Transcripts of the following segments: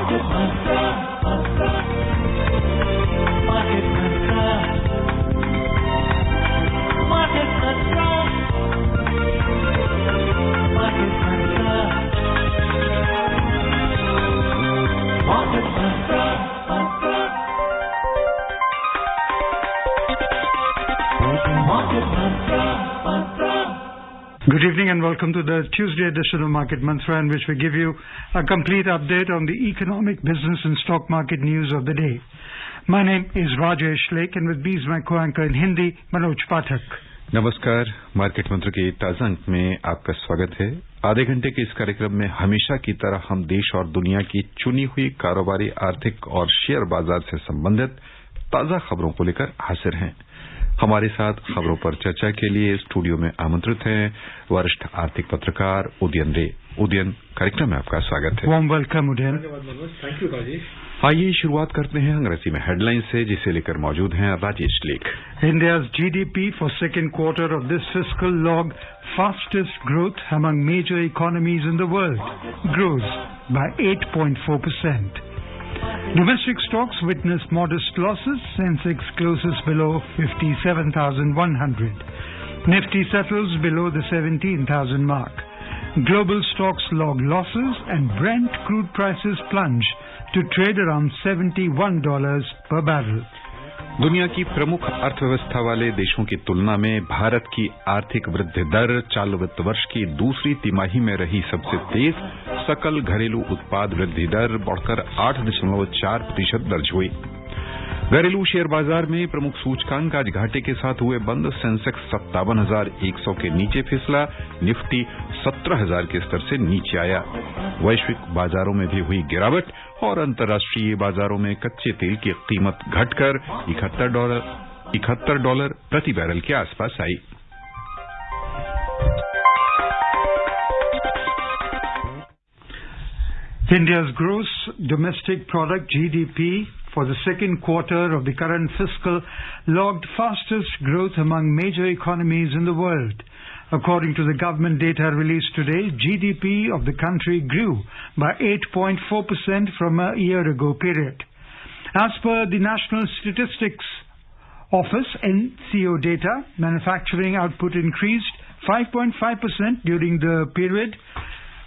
Good evening and welcome to the Tuesday edition of Market Mantra, in which we give you a complete update on the economic, business and stock market news of the day. My name is Rajesh Lake and with me is my co-anchor in Hindi, Manoj Pathak. नमस्कार, market मंत्र के ताजा अंक में आपका स्वागत है। आधे घंटे के इस कार्यक्रम में हमेशा की तरह हम देश और दुनिया की चुनी हुई कारोबारी, आर्थिक और शेयर बाजार से संबंधित ताजा खबरों को लेकर हाजिर हैं। हमारे साथ खबरों पर चर्चा के लिए स्टूडियो में आमंत्रित हैं वरिष्ठ आर्थिक पत्रकार उदयन रे। उदयन, कार्यक्रम में आपका स्वागत है। Warm welcome Udayan. Thank you Rajesh. आइए शुरुआत करते हैं अंग्रेजी में हेडलाइन से, जिसे लेकर मौजूद हैं राजेश लेख। India's GDP for second quarter of this fiscal logged fastest growth among major economies in the world, grows by 8.4%. Domestic stocks witnessed modest losses. Sensex closes below 57,100. Nifty settles below the 17,000 mark. Global stocks log losses and Brent crude prices plunge to trade around $71 per barrel. दुनिया की प्रमुख अर्थव्यवस्था वाले देशों की तुलना में भारत की आर्थिक वृद्धि दर चालू वित्त वर्ष की दूसरी तिमाही में रही सबसे तेज। सकल घरेलू उत्पाद वृद्धि दर बढ़कर 8.4% दर्ज हुई। घरेलू शेयर बाजार में प्रमुख सूचकांक आज घाटे के साथ हुए बंद। सेंसेक्स 57,100 के नीचे फिसला। निफ्टी 17,000 के स्तर से नीचे आया। वैश्विक बाजारों में भी हुई गिरावट और अंतर्राष्ट्रीय बाजारों में कच्चे तेल की कीमत घटकर $71 प्रति बैरल के आसपास आई। India's gross domestic product GDP for the second quarter of the current fiscal logged fastest growth among major economies in the world. According to the government data released today, GDP of the country grew by 8.4% from a year ago period. As per the National Statistics Office NCO data, manufacturing output increased 5.5% during the period,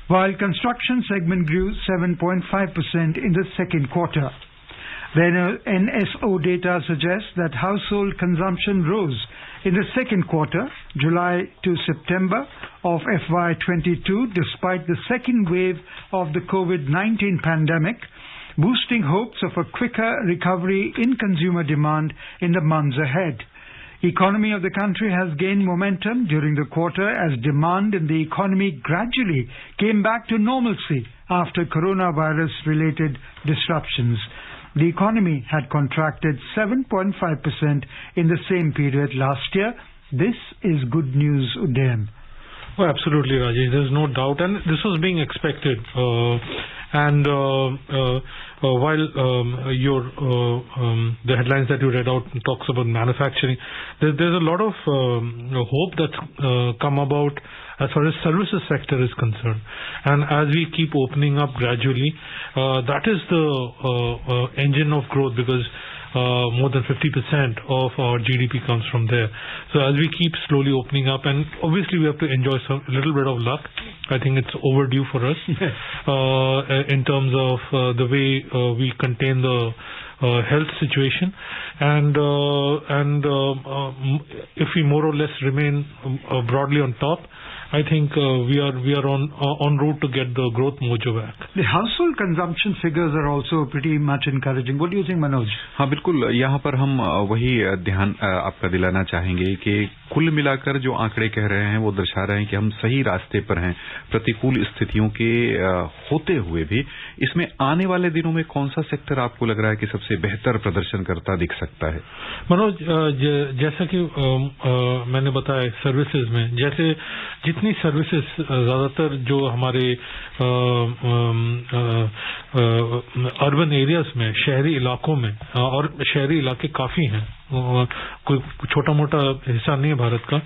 while construction segment grew 7.5% in the second quarter. The NSO data suggests that household consumption rose in the second quarter, July to September of FY22, despite the second wave of the COVID-19 pandemic, boosting hopes of a quicker recovery in consumer demand in the months ahead. Economy of the country has gained momentum during the quarter as demand in the economy gradually came back to normalcy after coronavirus-related disruptions. The economy had contracted 7.5% in the same period last year. This is good news, Udayan. Oh, absolutely, Rajesh. There's no doubt, and this was being expected. While the headlines that you read out talks about manufacturing, there's a lot of hope that's come about as far as services sector is concerned. And as we keep opening up gradually, that is the engine of growth, because more than 50% of our GDP comes from there. So as we keep slowly opening up, and obviously we have to enjoy a little bit of luck. I think it's overdue for us in terms of the way we contain the health situation, and if we more or less remain broadly on top, I think we are on route to get the growth mojo back. The household consumption figures are also pretty much encouraging. What do you think, Manoj? हाँ, बिल्कुल। यहाँ पर हम वही ध्यान आपका दिलाना चाहेंगे कि कुल मिलाकर जो आंकड़े कह रहे हैं वो दर्शा रहे हैं कि हम सही रास्ते पर हैं। प्रतिकूल स्थितियों के होते हुए भी इसमें आने वाले दिनों में कौन सा सेक्टर आपको लग रहा है कि सबसे बेहतर प्रदर्शन करता दिख सकता है? मनोज, जैसा कि मैंने बताया, सर्विसेज में जैसे जितनी सर्विसेज ज़्यादातर जो हमारे अर्बन एरियाज में, शहरी इलाकों में, और शहरी इलाके काफ़ी हैं, कोई छोटा मोटा हिस्सा नहीं है भारत का,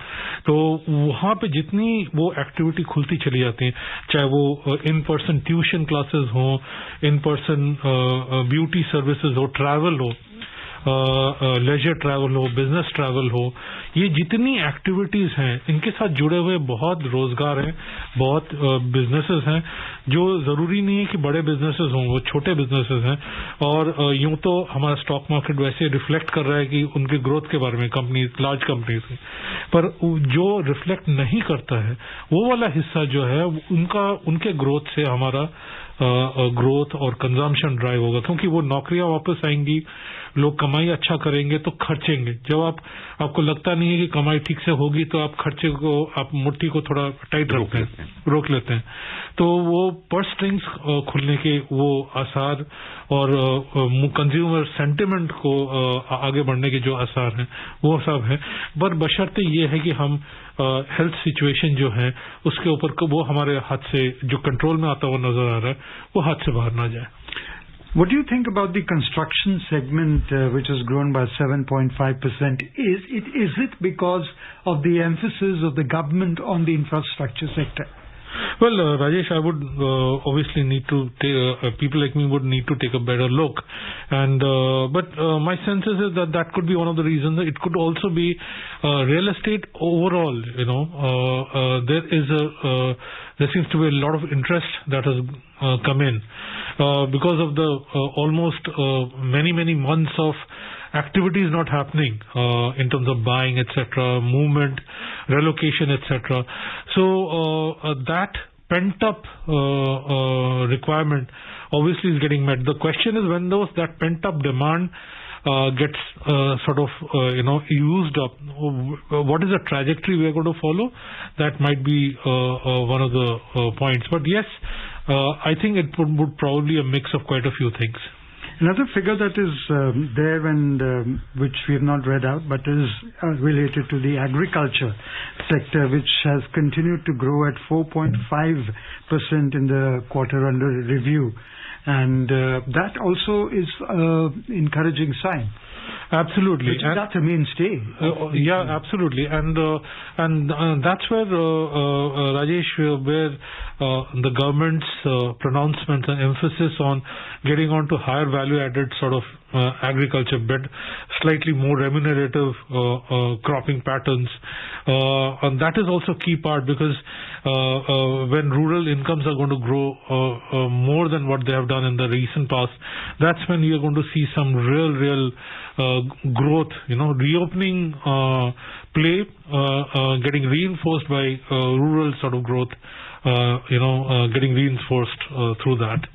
तो वहाँ पे जितनी वो एक्टिविटी खुलती चली जाती है, चाहे वो इन पर्सन ट्यूशन क्लासेस हो, इन पर्सन ब्यूटी सर्विसेज हो, ट्रैवल हो, लेजर ट्रैवल हो, बिजनेस ट्रैवल हो, ये जितनी एक्टिविटीज हैं इनके साथ जुड़े हुए बहुत रोजगार हैं, बहुत बिजनेसेस हैं, जो जरूरी नहीं है कि बड़े बिजनेसेस हों, वो छोटे बिजनेसेस हैं। और यूं तो हमारा स्टॉक मार्केट वैसे रिफ्लेक्ट कर रहा है कि उनके ग्रोथ के बारे में, कंपनीज, लार्ज कंपनीज, पर जो रिफ्लेक्ट नहीं करता है वो वाला हिस्सा जो है उनके ग्रोथ से हमारा ग्रोथ और कंजम्पशन ड्राइव होगा, क्योंकि वो नौकरियां वापस आएंगी, लोग कमाई अच्छा करेंगे तो खर्चेंगे। जब आपको लगता नहीं है कि कमाई ठीक से होगी तो आप खर्चे को, आप मुट्ठी को थोड़ा टाइट रखते हैं, रोक लेते हैं, तो वो पर्स स्ट्रिंग्स खुलने के वो आसार और कंज्यूमर सेंटिमेंट को आगे बढ़ने के जो आसार हैं वो सब है। पर बशर्ते ये है कि हम हेल्थ सिचुएशन जो है उसके ऊपर वो हमारे हाथ से, जो कंट्रोल में आता हुआ नजर आ रहा है, वो हाथ से बाहर ना जाए। What do you think about the construction segment, which has grown by 7.5%? Is it because of the emphasis of the government on the infrastructure sector? Well, Rajesh, I would obviously need to people like me would need to take a better look, and but my sense is that could be one of the reasons. It could also be real estate overall. You know, there seems to be a lot of interest that has come in because of the almost many months of activities not happening in terms of buying, etc., movement, relocation, etc. So that pent-up requirement obviously is getting met. The question is when that pent-up demand gets sort of used up, what is the trajectory we are going to follow? That might be one of the points. But yes, I think it would probably a mix of quite a few things. Another figure that is there and which we have not read out but is related to the agriculture sector, which has continued to grow at 4.5% in the quarter under review, and that also is an encouraging sign. Absolutely, that's a mainstay. Yeah, absolutely, and that's where Rajesh, where the government's pronouncements and emphasis on getting on to higher value-added sort of agriculture, but slightly more remunerative cropping patterns, and that is also key part, because when rural incomes are going to grow more than what they have done in the recent past, that's when you are going to see some real growth, reopening play, getting reinforced by rural sort of growth, getting reinforced through that.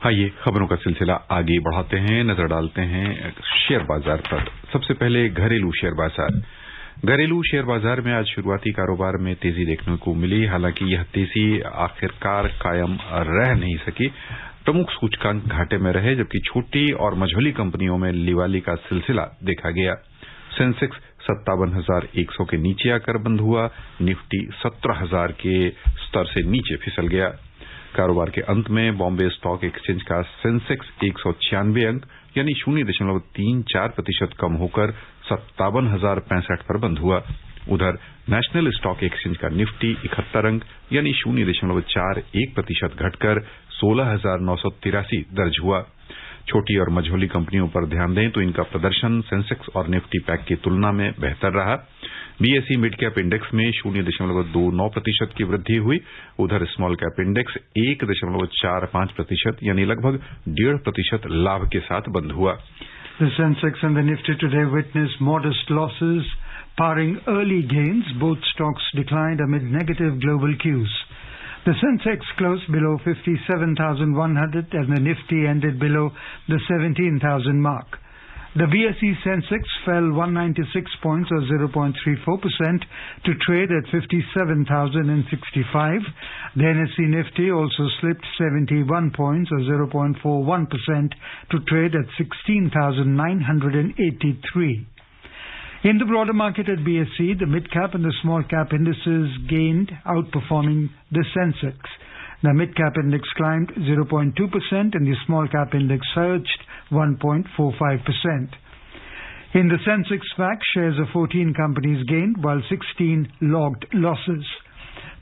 आइए खबरों का सिलसिला आगे बढ़ाते हैं, नजर डालते हैं शेयर बाजार पर। सबसे पहले घरेलू शेयर बाजार। घरेलू शेयर बाजार में आज शुरुआती कारोबार में तेजी देखने को मिली, हालांकि यह तेजी आखिरकार कायम रह नहीं सकी। प्रमुख सूचकांक घाटे में रहे, जबकि छोटी और मझोली कंपनियों में लिवाली का सिलसिला देखा गया। सेंसेक्स 57,100 के नीचे आकर बंद हुआ, निफ्टी 17,000 के स्तर से नीचे फिसल गया। कारोबार के अंत में बॉम्बे स्टॉक एक्सचेंज का सेंसेक्स 196 अंक यानी 0.34% कम होकर 57,065 पर बंद हुआ। उधर नेशनल स्टॉक एक्सचेंज का निफ्टी 71 अंक यानी 0.41% घटकर 16,983 दर्ज हुआ। छोटी और मझोली कंपनियों पर ध्यान दें तो इनका प्रदर्शन सेंसेक्स और निफ्टी पैक की तुलना में बेहतर रहा। बीएसई मिड कैप इंडेक्स में 0.29% की वृद्धि हुई। उधर स्मॉल कैप इंडेक्स 1.45% यानी लगभग 1.5% लाभ के साथ बंद हुआ। The Sensex and the Nifty today witnessed modest losses, paring early gains. Both stocks declined amid negative global cues. The Sensex closed below 57,100 and the Nifty ended below the 17,000 mark. The BSE Sensex fell 196 points or 0.34% to trade at 57,065. The NSE Nifty also slipped 71 points or 0.41% to trade at 16,983. In the broader market at BSE, the mid-cap and the small-cap indices gained, outperforming the Sensex. The mid-cap index climbed 0.2% and the small-cap index surged 1.45%. In the Sensex SPAC, shares of 14 companies gained while 16 logged losses.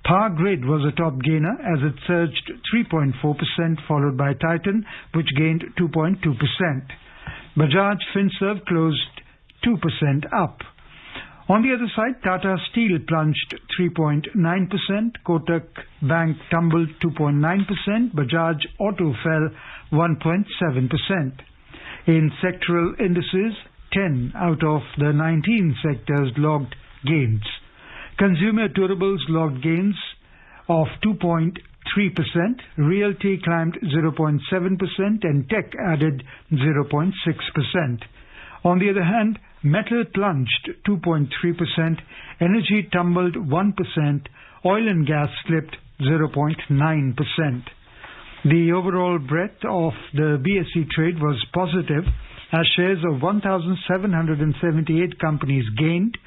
Power Grid was a top gainer as it surged 3.4%, followed by Titan, which gained 2.2%. Bajaj Finserv closed 2% up. On the other side, Tata Steel plunged 3.9%, Kotak Bank tumbled 2.9%, Bajaj Auto fell 1.7%. In sectoral indices, 10 out of the 19 sectors logged gains. Consumer durables logged gains of 2.3%, realty climbed 0.7% and tech added 0.6%. On the other hand, metal plunged 2.3%, energy tumbled 1%, oil and gas slipped 0.9%. The overall breadth of the BSE trade was positive as shares of 1,778 companies gained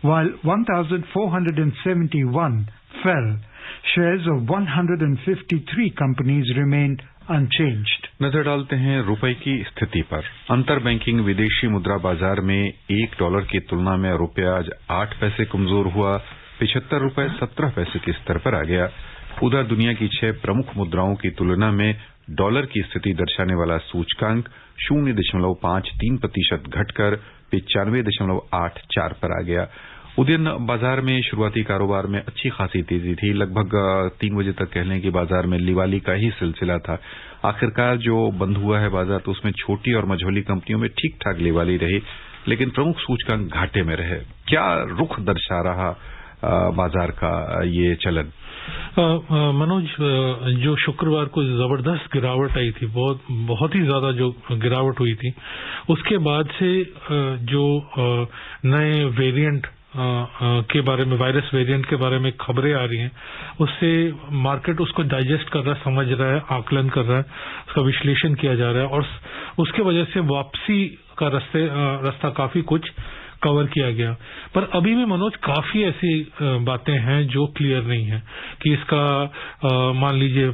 while 1,471 fell. Shares of 153 companies remained unchanged. नजर डालते हैं रुपए की स्थिति पर। अंतर banking विदेशी मुद्रा बाजार में $1 की तुलना में रुपया आज 8 पैसे कमजोर हुआ, 75 रुपए 17 पैसे के स्तर पर आ गया। उधर दुनिया की 6 प्रमुख मुद्राओं की तुलना में डॉलर की स्थिति दर्शाने वाला सूचकांक 0.53% घटकर 95.84 पर आ गया। उदयन बाजार में शुरुआती कारोबार में अच्छी खासी तेजी थी। लगभग 3 बजे तक कह लें कि बाजार में लिवाली का ही सिलसिला था। आखिरकार जो बंद हुआ है बाजार, तो उसमें छोटी और मझोली कंपनियों में ठीक ठाक लिवाली रही, लेकिन प्रमुख सूचकांक घाटे में रहे। क्या रुख दर्शा रहा बाजार का ये चलन? मनोज, जो शुक्रवार को जबरदस्त गिरावट आई थी, बहुत ही ज्यादा जो गिरावट हुई थी, उसके बाद से जो नए वेरिएंट के बारे में, वायरस वेरिएंट के बारे में खबरें आ रही हैं, उससे मार्केट उसको डाइजेस्ट कर रहा है, समझ रहा है, आकलन कर रहा है, उसका विश्लेषण किया जा रहा है और उसके वजह से वापसी का रास्ता काफी कुछ कवर किया गया। पर अभी भी मनोज काफी ऐसी बातें हैं जो क्लियर नहीं है कि इसका मान लीजिए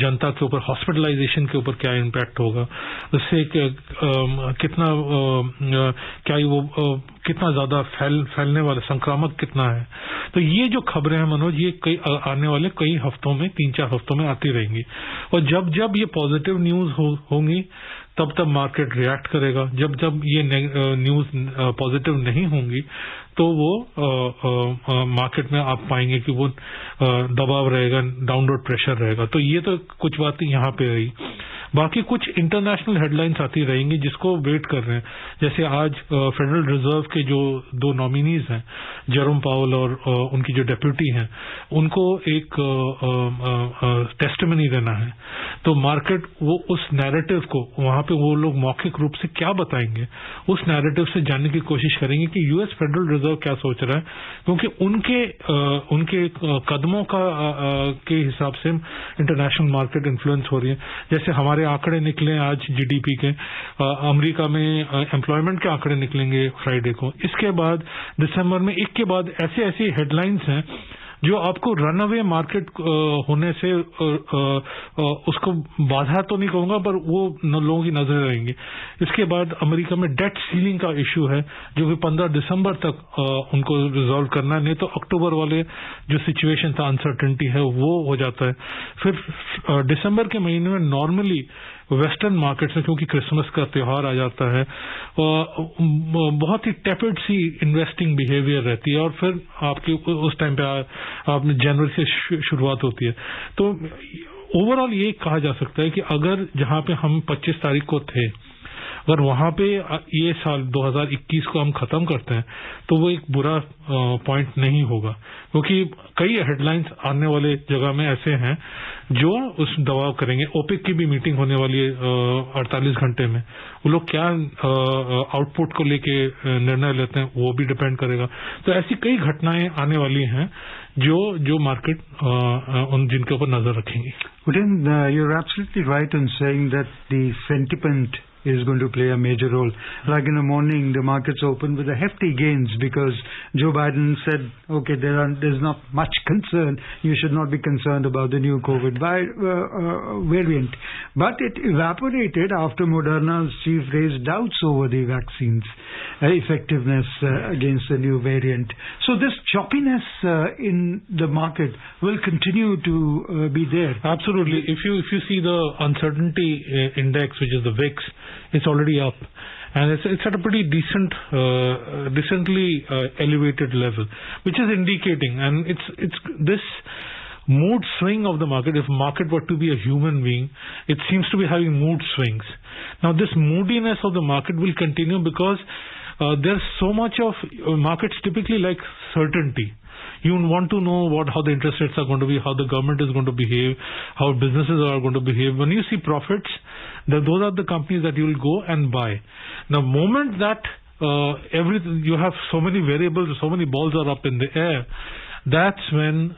जनता के ऊपर, हॉस्पिटलाइजेशन के ऊपर क्या इम्पैक्ट होगा, उससे कितना क्या वो कितना ज्यादा फैलने वाला, संक्रामक कितना है। तो ये जो खबरें हैं मनोज, ये आने वाले कई हफ्तों में, 3-4 हफ्तों में आती रहेंगी और जब ये पॉजिटिव न्यूज होंगी तब मार्केट रिएक्ट करेगा। जब ये न्यूज पॉजिटिव नहीं होंगी तो वो मार्केट में आप पाएंगे कि वो दबाव रहेगा, डाउनवर्ड प्रेशर रहेगा। तो ये तो कुछ बातें यहाँ पे रही। बाकी कुछ इंटरनेशनल हेडलाइंस आती रहेंगी जिसको वेट कर रहे हैं। जैसे आज फेडरल रिजर्व के जो 2 नॉमिनीज हैं, जेरोम पावल और उनकी जो डेप्यूटी हैं, उनको एक टेस्टिमनी देना है। तो मार्केट वो उस नैरेटिव को, वहां पे वो लोग मौखिक रूप से क्या बताएंगे, उस नैरेटिव से जानने की कोशिश करेंगे कि यूएस फेडरल रिजर्व क्या सोच रहा है, क्योंकि उनके कदमों के हिसाब से इंटरनेशनल मार्केट इन्फ्लुएंस हो रही है। जैसे हमारे आंकड़े निकले आज जीडीपी के, अमेरिका में एम्प्लॉयमेंट के आंकड़े निकलेंगे फ्राइडे को। इसके बाद दिसंबर में एक के बाद ऐसी हेडलाइंस हैं जो आपको रनअवे मार्केट होने से उसको बाधा तो नहीं कहूंगा, पर वो लोगों की नजर रहेंगी। इसके बाद अमेरिका में डेट सीलिंग का इश्यू है जो कि 15 दिसंबर तक उनको रिजॉल्व करना है, नहीं तो अक्टूबर वाले जो सिचुएशन था, अनसर्टेनिटी है, वो हो जाता है। फिर दिसंबर के महीने में नॉर्मली वेस्टर्न मार्केट्स में, क्योंकि क्रिसमस का त्योहार आ जाता है, बहुत ही टेपिड सी इन्वेस्टिंग बिहेवियर रहती है और फिर आपकी उस टाइम पे आपने जनवरी से शुरुआत होती है। तो ओवरऑल ये कहा जा सकता है कि अगर जहां पे हम 25 तारीख को थे, अगर वहां पे ये साल 2021 को हम खत्म करते हैं तो वो एक बुरा पॉइंट नहीं होगा, क्योंकि कई हेडलाइंस आने वाले जगह में ऐसे हैं जो उस दबाव करेंगे। ओपेक की भी मीटिंग होने वाली है 48 घंटे में, वो लोग क्या आउटपुट को लेके निर्णय लेते हैं वो भी डिपेंड करेगा। तो ऐसी कई घटनाएं आने वाली हैं जो मार्केट जिनके ऊपर नजर रखेंगी। You're absolutely right in saying that the sentiment is going to play a major role. Like in the morning, the markets opened with a hefty gains because Joe Biden said, okay, there's not much concern. You should not be concerned about the new COVID variant. But it evaporated after Moderna's chief raised doubts over the vaccine's effectiveness against the new variant. So this choppiness in the market will continue to be there. Absolutely. If you see the uncertainty index, which is the VIX, it's already up, and it's at a pretty decently elevated level, which is indicating, and it's this mood swing of the market. If market were to be a human being, it seems to be having mood swings. Now this moodiness of the market will continue because there's so much of markets typically like certainty. You want to know how the interest rates are going to be, how the government is going to behave, how businesses are going to behave. When you see profits, those are the companies that you will go and buy. Now, moment that you have so many variables, so many balls are up in the air, that's when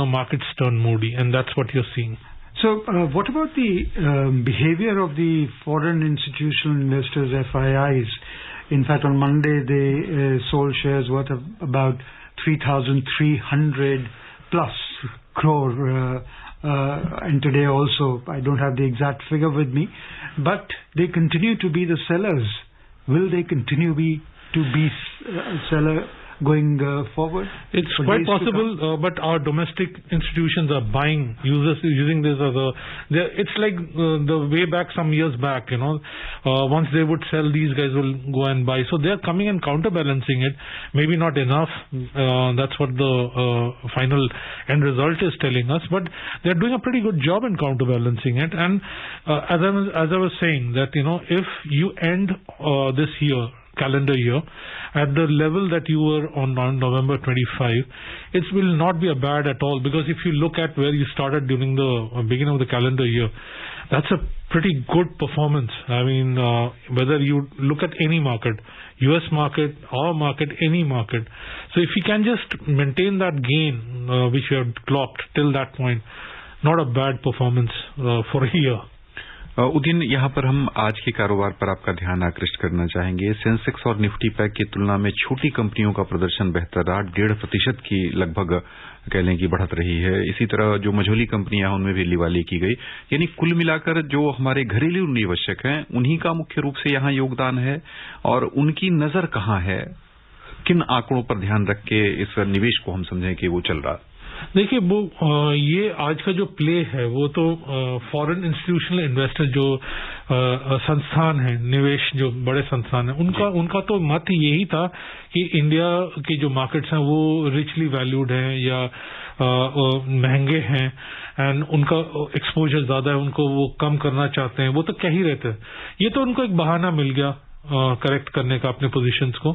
markets turn moody, and that's what you're seeing. So, what about the behavior of the foreign institutional investors, FIIs? In fact, on Monday they sold shares worth about 3,300 plus crore, and today also, I don't have the exact figure with me, but they continue to be the sellers. Will they continue to be seller going forward? It's quite possible, but our domestic institutions are buying, using this as it's like the way back some years back, once they would sell, these guys will go and buy. So they're coming and counterbalancing it. Maybe not enough. That's what the final end result is telling us, but they're doing a pretty good job in counterbalancing it. And as I was saying, that if you end this calendar year at the level that you were on November 25, it will not be a bad at all, because if you look at where you started during the beginning of the calendar year, that's a pretty good performance. I mean, whether you look at any market, US market, our market, any market. So if you can just maintain that gain which you have clocked till that point, not a bad performance for a year. उदिन, यहाँ पर हम आज के कारोबार पर आपका ध्यान आकृष्ट करना चाहेंगे। सेंसेक्स और निफ्टी पैक की तुलना में छोटी कंपनियों का प्रदर्शन बेहतर रहा, 1.5% की लगभग कह लें कि बढ़त रही है। इसी तरह जो मझोली कंपनियां उनमें भी लिवाली की गई। यानी कुल मिलाकर जो हमारे घरेलू निवेशक हैं उन्हीं का मुख्य रूप से यहाँ योगदान है, और उनकी नजर कहाँ है, किन आंकड़ों पर ध्यान रख के इस निवेश को हम समझें कि वो चल रहा। देखिए, वो ये आज का जो प्ले है वो तो फॉरेन इंस्टीट्यूशनल इन्वेस्टर जो संस्थान है, निवेश जो बड़े संस्थान है, उनका तो मत यही था कि इंडिया के जो मार्केट्स हैं वो रिचली वैल्यूड हैं या महंगे हैं, एंड उनका एक्सपोजर ज्यादा है, उनको वो कम करना चाहते हैं। वो तो कह ही रहते हैं। ये तो उनको एक बहाना मिल गया करेक्ट करने का अपने पोजीशंस को,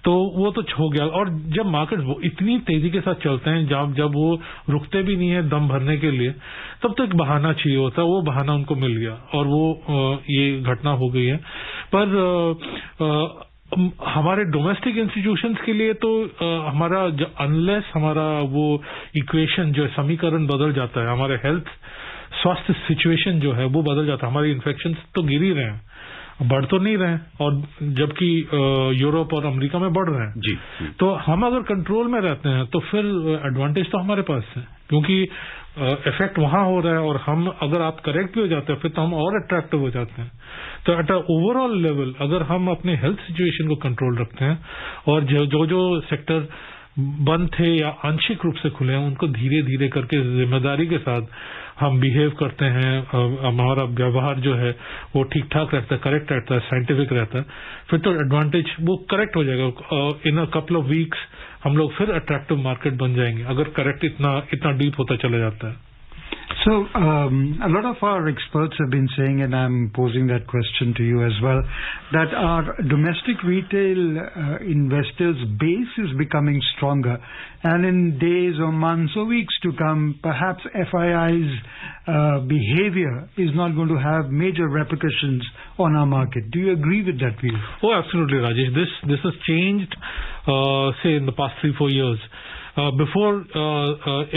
तो वो तो हो गया। और जब मार्केट इतनी तेजी के साथ चलते हैं, जब वो रुकते भी नहीं है दम भरने के लिए, तब तो एक बहाना चाहिए होता है। वो बहाना उनको मिल गया और वो ये घटना हो गई है। पर हमारे डोमेस्टिक इंस्टीट्यूशंस के लिए तो हमारा अनलेस हमारा वो इक्वेशन जो समीकरण बदल जाता है, हमारे हेल्थ स्वास्थ्य सिचुएशन जो है वो बदल जाता है। हमारे इन्फेक्शन तो गिर ही रहे हैं, बढ़ तो नहीं रहे हैं, और जबकि यूरोप और अमेरिका में बढ़ रहे हैं जी। तो हम अगर कंट्रोल में रहते हैं तो फिर एडवांटेज तो हमारे पास है, क्योंकि इफेक्ट वहां हो रहा है, और हम अगर आप करेक्ट भी हो जाते हैं फिर तो हम और अट्रैक्टिव हो जाते हैं। तो एट अ ओवरऑल लेवल अगर हम अपने हेल्थ सिचुएशन को कंट्रोल रखते हैं, और जो सेक्टर बंद थे या आंशिक रूप से खुले हैं उनको धीरे धीरे करके जिम्मेदारी के साथ हम बिहेव करते हैं, हमारा व्यवहार जो है वो ठीक ठाक रहता है, करेक्ट रहता है, साइंटिफिक रहता है, फिर तो एडवांटेज वो करेक्ट हो जाएगा। इन अ कपल ऑफ वीक्स हम लोग फिर अट्रैक्टिव मार्केट बन जाएंगे, अगर करेक्ट इतना डीप होता चला जाता है। So, a lot of our experts have been saying, and I'm posing that question to you as well, that our domestic retail investors' base is becoming stronger, and in days or months or weeks to come, perhaps FII's behavior is not going to have major repercussions on our market. Do you agree with that view? Oh, absolutely, Rajesh. This has changed, say, in the past 3-4 years. Before,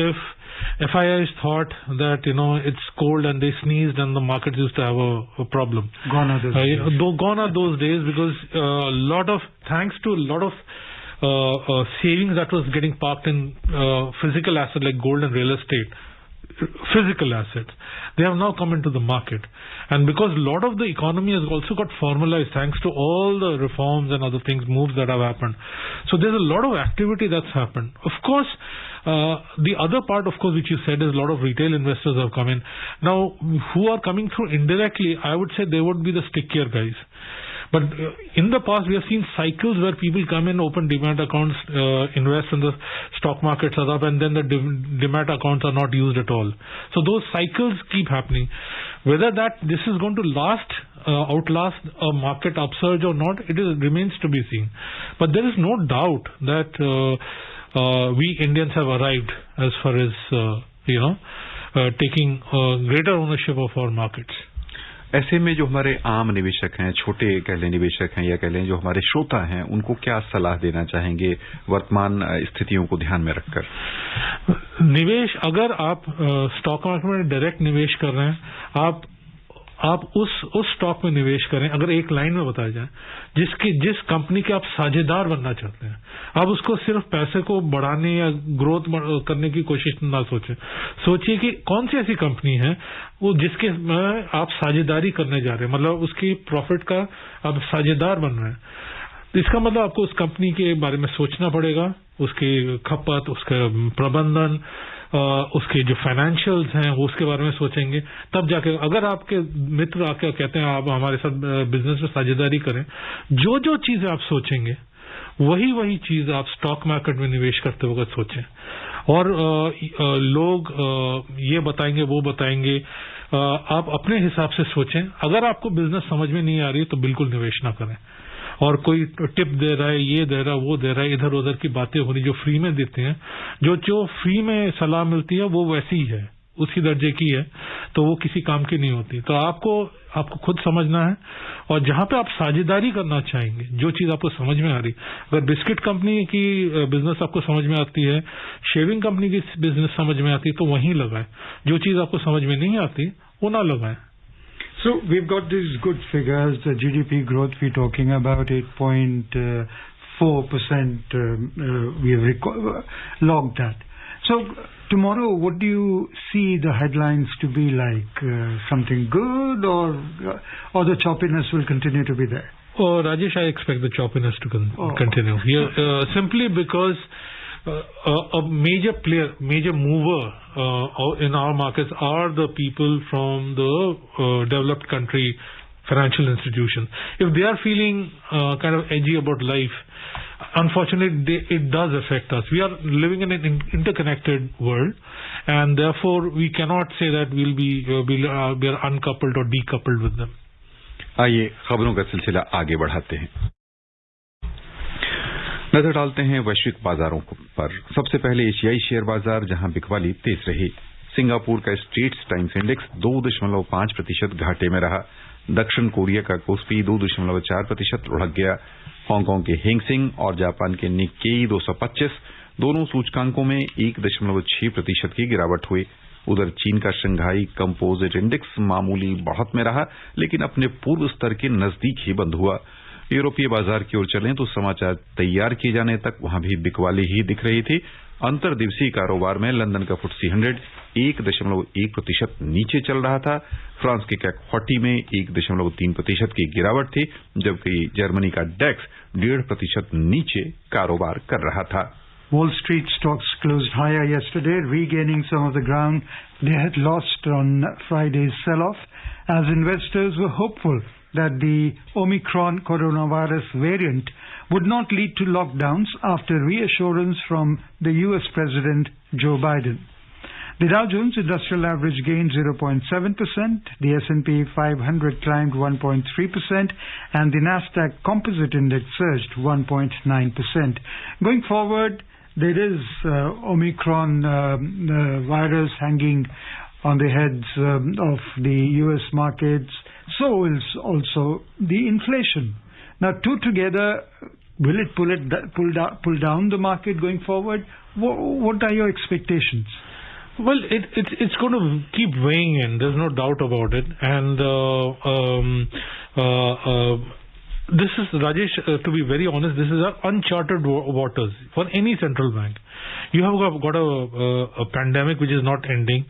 if FIIs thought that, it's cold and they sneezed and the markets used to have a problem. Gone are those days. Gone are those days, because thanks to a lot of savings that was getting parked in physical assets like gold and real estate, physical assets, they have now come into the market. And because a lot of the economy has also got formalized thanks to all the reforms and other things, moves that have happened. So there's a lot of activity that's happened. Of course, the other part, of course, which you said, is a lot of retail investors have come in. Now, who are coming through indirectly, I would say they would be the stickier guys. But in the past, we have seen cycles where people come in, open demat accounts, invest in the stock markets are up, and then the demat accounts are not used at all. So those cycles keep happening. Whether this is going to outlast a market upsurge or not, remains to be seen. But there is no doubt that we Indians have arrived as far as taking greater ownership of our markets. ऐसे में जो हमारे आम निवेशक हैं, छोटे कह लें निवेशक हैं, या कह लें जो हमारे श्रोता हैं, उनको क्या सलाह देना चाहेंगे वर्तमान स्थितियों को ध्यान में रखकर? निवेश, अगर आप स्टॉक मार्केट में डायरेक्ट निवेश कर रहे हैं, आप उस स्टॉक में निवेश करें। अगर एक लाइन में बताया जाए, जिस कंपनी के आप साझेदार बनना चाहते हैं, आप उसको सिर्फ पैसे को बढ़ाने या ग्रोथ करने की कोशिश ना सोचिए कि कौन सी ऐसी कंपनी है वो जिसके आप साझेदारी करने जा रहे हैं, मतलब उसकी प्रॉफिट का आप साझेदार बन रहे हैं। इसका मतलब आपको उस कंपनी के बारे में सोचना पड़ेगा, उसकी खपत, उसका प्रबंधन, उसके जो फाइनेंशियल्स हैं वो उसके बारे में सोचेंगे। तब जाके अगर आपके मित्र आके कहते हैं आप हमारे साथ बिजनेस में साझेदारी करें, जो चीजें आप सोचेंगे वही चीज आप स्टॉक मार्केट में निवेश करते वक्त सोचें। और लोग ये बताएंगे वो बताएंगे, आप अपने हिसाब से सोचें। अगर आपको बिजनेस समझ में नहीं आ रही तो बिल्कुल निवेश ना करें। और कोई टिप दे रहा है, ये दे रहा है, वो दे रहा है, इधर उधर की बातें हो रही जो फ्री में देते हैं, जो फ्री में सलाह मिलती है वो वैसी ही है, उसी दर्जे की है, तो वो किसी काम की नहीं होती। तो आपको खुद समझना है। और जहां पे आप साझेदारी करना चाहेंगे, जो चीज आपको समझ में आ रही, अगर बिस्किट कंपनी की बिजनेस आपको समझ में आती है, शेविंग कंपनी की बिजनेस समझ में आती है, तो वहीं लगाएं। जो चीज आपको समझ में नहीं आती वो ना लगाएं। So we've got these good figures, the GDP growth we're talking about 8.4%, we have logged that. So tomorrow, what do you see the headlines to be like? Something good, or the choppiness will continue to be there? Oh, Rajesh, I expect the choppiness to continue. Simply because a major player, major mover in our markets are the people from the developed country financial institutions. If they are feeling kind of edgy about life, unfortunately it does affect us. We are living in an interconnected world, and therefore we cannot say that we are uncoupled or decoupled with them. आइए खबरों का सिलसिला आगे बढ़ाते हैं। नजर डालते हैं वैश्विक बाजारों पर। सबसे पहले एशियाई शेयर बाजार, जहां बिकवाली तेज रही। सिंगापुर का स्ट्रेट्स टाइम्स इंडेक्स 2.5% घाटे में रहा। दक्षिण कोरिया का कोस्पी 2.4% लुढ़क गया। हांगकांग के हैंगसेंग और जापान के निक्केई 225 दोनों सूचकांकों में 1.6% की गिरावट हुई। उधर चीन का शंघाई कंपोजिट इंडेक्स मामूली बढ़त में रहा, लेकिन अपने पूर्व स्तर के नजदीक ही बंद हुआ। यूरोपीय बाजार की ओर चलें तो समाचार तैयार किए जाने तक वहां भी बिकवाली ही दिख रही थी। अंतर्दिवसीय कारोबार में लंदन का FTSE 100 1.1% नीचे चल रहा था। फ्रांस के CAC 40 में 1.3% की गिरावट थी, जबकि जर्मनी का DAX 1.5% नीचे कारोबार कर रहा था। Wall Street stocks closed higher yesterday, regaining some of the ground they had lost on Friday's sell-off, as investors were hopeful that the Omicron coronavirus variant would not lead to lockdowns after reassurance from the US President Joe Biden. The Dow Jones Industrial Average gained 0.7%, the S&P 500 climbed 1.3%, and the Nasdaq Composite Index surged 1.9%. Going forward, there is Omicron virus hanging on the heads of the US markets. So is also the inflation. Now, two together, will it pull down the market going forward? What are your expectations? Well, it's going to keep weighing in. There's no doubt about it. And this is, Rajesh, to be very honest, this is uncharted waters for any central bank. You have got a pandemic which is not ending.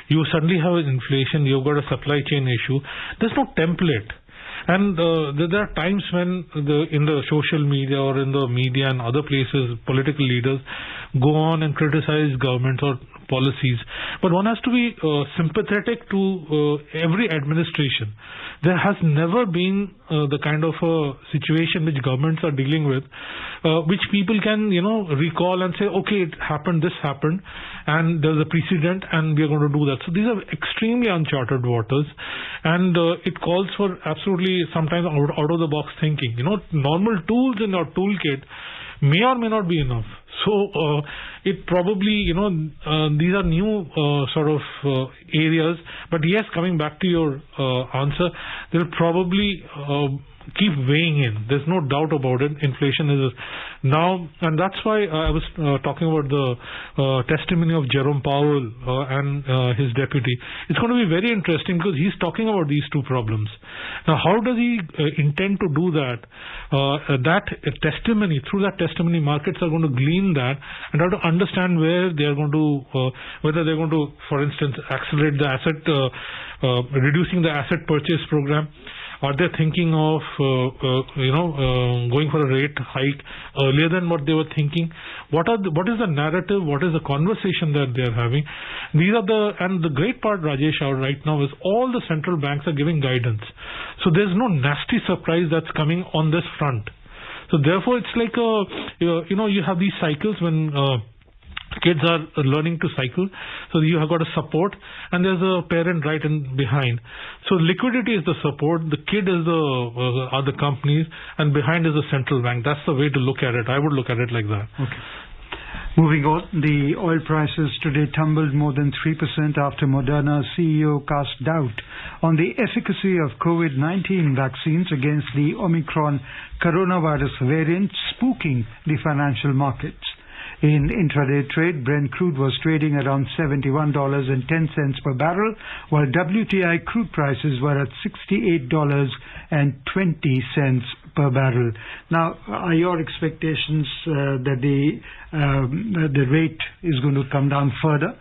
You suddenly have inflation. You've got a supply chain issue. There's no template. And there are times when in the social media or in the media and other places, political leaders go on and criticize governments or policies. But one has to be sympathetic to every administration. There has never been the kind of situation which governments are dealing with, which people can, recall and say, okay, it happened, this happened, and there's a precedent, and we are going to do that. So these are extremely uncharted waters, and it calls for absolutely sometimes out of the box thinking. Normal tools in your toolkit may or may not be enough. So it probably, these are new sort of areas. But yes, coming back to your answer, they'll probably keep weighing in. There's no doubt about it. Inflation is now, and that's why I was talking about the testimony of Jerome Powell and his deputy. It's going to be very interesting because he's talking about these two problems. Now, how does he intend to do that? That testimony, through that testimony, markets are going to glean that and have to understand where they are going to, whether they're going to, for instance, accelerate the asset, reducing the asset purchase program. Are they thinking of, going for a rate hike earlier than what they were thinking? What is the narrative? What is the conversation that they are having? And the great part, Rajesh, right now is all the central banks are giving guidance. So there's no nasty surprise that's coming on this front. So therefore, it's like, you have these cycles when kids are learning to cycle, so you have got a support and there's a parent right in behind. So liquidity is the support, the kid is are the companies, and behind is the central bank. That's the way to look at it. I would look at it like that. Okay. Moving on, the oil prices today tumbled more than 3% after Moderna's CEO cast doubt on the efficacy of COVID-19 vaccines against the Omicron coronavirus variant, spooking the financial markets. In intraday trade, Brent crude was trading around $71.10 per barrel, while WTI crude prices were at $68.20 per barrel. Now, are your expectations that the rate is going to come down further?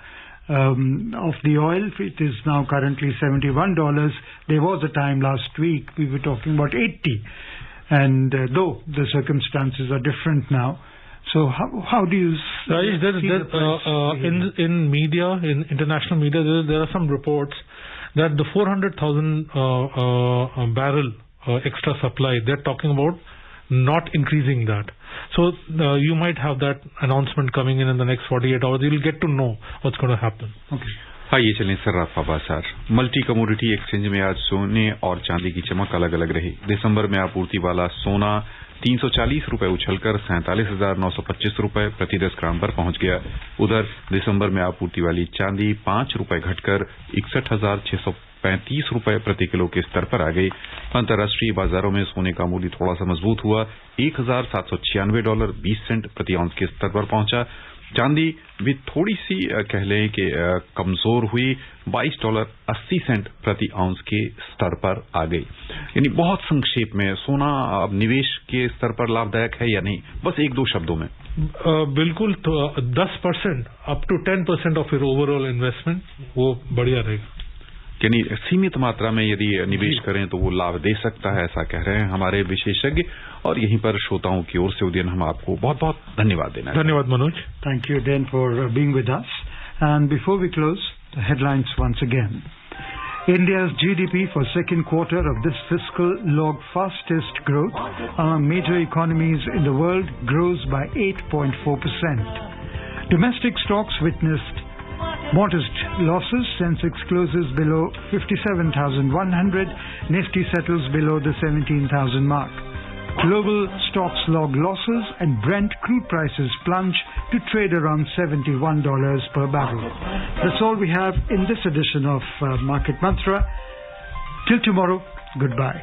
Of the oil, it is now currently $71. There was a time last week we were talking about $80, and though the circumstances are different now. So how do you see the price? In media, in international media, there are some reports that the 400,000 barrel extra supply, they're talking about not increasing that. So you might have that announcement coming in the next 48 hours. You'll get to know what's going to happen. Okay. आइए चलें सर्राफा बाजार। Multi commodity exchange में आज सोने और चांदी की चमक अलग अलग रही। दिसंबर में आपूर्ति वाला सोना 340 रुपए उछलकर 47,925 रुपए प्रति 10 ग्राम पर पहुंच गया। उधर दिसंबर में आपूर्ति वाली चांदी 5 रुपए घटकर 61,635 रुपए प्रति किलो के स्तर पर आ गई। अंतर्राष्ट्रीय बाजारों में सोने का मूल्य थोड़ा सा मजबूत हुआ, $1,796.20 प्रति आउंस के स्तर पर पहुंचा। चांदी भी थोड़ी सी कह लें कि कमजोर हुई, $22.80 प्रति आउंस के स्तर पर आ गई। यानी बहुत संक्षेप में सोना अब निवेश के स्तर पर लाभदायक है या नहीं, बस एक दो शब्दों में। बिल्कुल, 10% up to 10% of your overall investment, वो बढ़िया रहेगा। यानी सीमित मात्रा में यदि निवेश करें तो वो लाभ दे सकता है, ऐसा कह रहे हैं हमारे विशेषज्ञ। और यहीं पर श्रोताओं की ओर से उदयन हम आपको बहुत बहुत धन्यवाद देना है। धन्यवाद Manoj. Thank you then for being with us. And before we close, the headlines once again. India's GDP for second quarter of this fiscal logged fastest growth among major economies in the world, grows by 8.4%. Domestic stocks witnessed modest losses. Sensex closes below 57,100. Nifty settles below the 17,000 mark. Global stocks log losses and Brent crude prices plunge to trade around $71 per barrel. That's all we have in this edition of Market Mantra. Till tomorrow, goodbye.